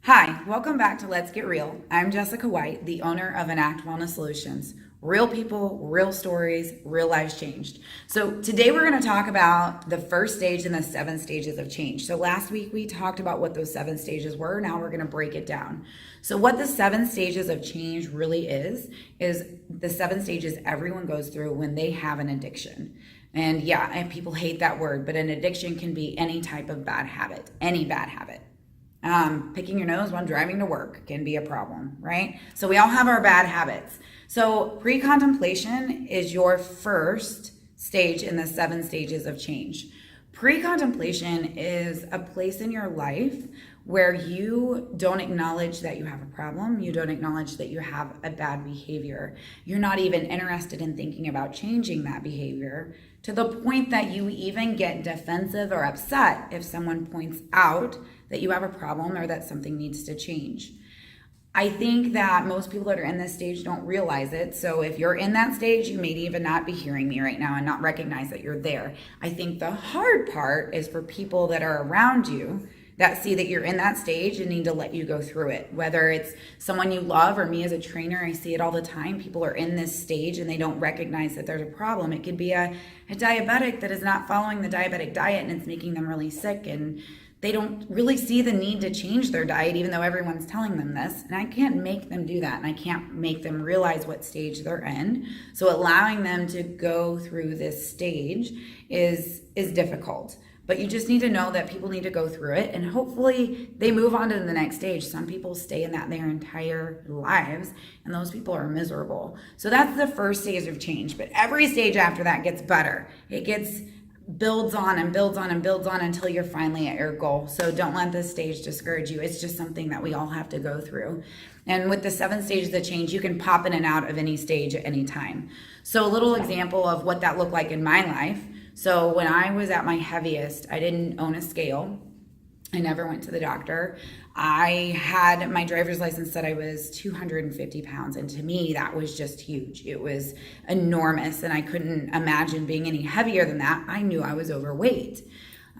Hi, welcome back to Let's Get Real. I'm Jessica White, the owner of Enact Wellness Solutions. Real people, real stories, real lives changed. So today we're going to talk about the first stage in the 7 stages of change. So last week we talked about what those 7 stages were. Now we're going to break it down. So what the 7 stages of change really is the 7 stages everyone goes through when they have an addiction. And yeah, and people hate that word, but an addiction can be any type of bad habit, any bad habit. Picking your nose when driving to work can be a problem, right? So we all have our bad habits. So pre-contemplation is your first stage in the 7 stages of change. Pre-contemplation is a place in your life where you don't acknowledge that you have a problem. You don't acknowledge that you have a bad behavior. You're not even interested in thinking about changing that behavior, to the point that you even get defensive or upset if someone points out that you have a problem or that something needs to change. I think that most people that are in this stage don't realize it. So if you're in that stage, you may even not be hearing me right now and not recognize that you're there. I think the hard part is for people that are around you that see that you're in that stage and need to let you go through it. Whether it's someone you love or me as a trainer, I see it all the time. People are in this stage and they don't recognize that there's a problem. It could be a diabetic that is not following the diabetic diet and it's making them really sick, and they don't really see the need to change their diet, even though everyone's telling them this. And I can't make them do that. And I can't make them realize what stage they're in. So allowing them to go through this stage is difficult. But you just need to know that people need to go through it, and hopefully they move on to the next stage. Some people stay in that their entire lives, and those people are miserable. So that's the first stage of change. But every stage after that gets better. Builds on and builds on and builds on until you're finally at your goal. So don't let this stage discourage you. It's just something that we all have to go through. And with the 7 stages of change, you can pop in and out of any stage at any time. So a little example of what that looked like in my life. So when I was at my heaviest, I didn't own a scale. I never went to the doctor. I had my driver's license said I was 250 pounds. And to me, that was just huge. It was enormous. And I couldn't imagine being any heavier than that. I knew I was overweight.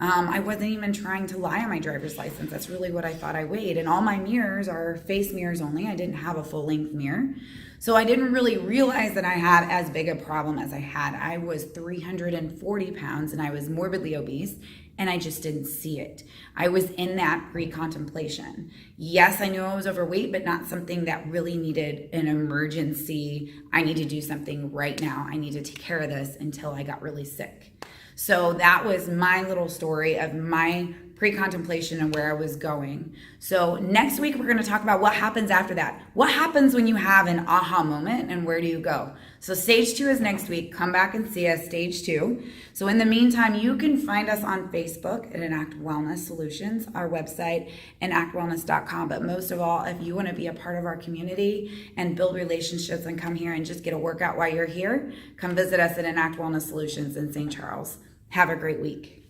I wasn't even trying to lie on my driver's license. That's really what I thought I weighed. And all my mirrors are face mirrors only. I didn't have a full length mirror. So I didn't really realize that I had as big a problem as I had. I was 340 pounds and I was morbidly obese, and I just didn't see it. I was in that pre-contemplation. Yes, I knew I was overweight, but not something that really needed an emergency. I need to do something right now. I need to take care of this until I got really sick. So that was my little story of my pre-contemplation and where I was going. So next week, we're going to talk about what happens after that. What happens when you have an aha moment, and where do you go? So stage 2 is next week. Come back and see us, stage 2. So in the meantime, you can find us on Facebook at Enact Wellness Solutions, our website, enactwellness.com. But most of all, if you want to be a part of our community and build relationships and come here and just get a workout while you're here, come visit us at Enact Wellness Solutions in St. Charles. Have a great week.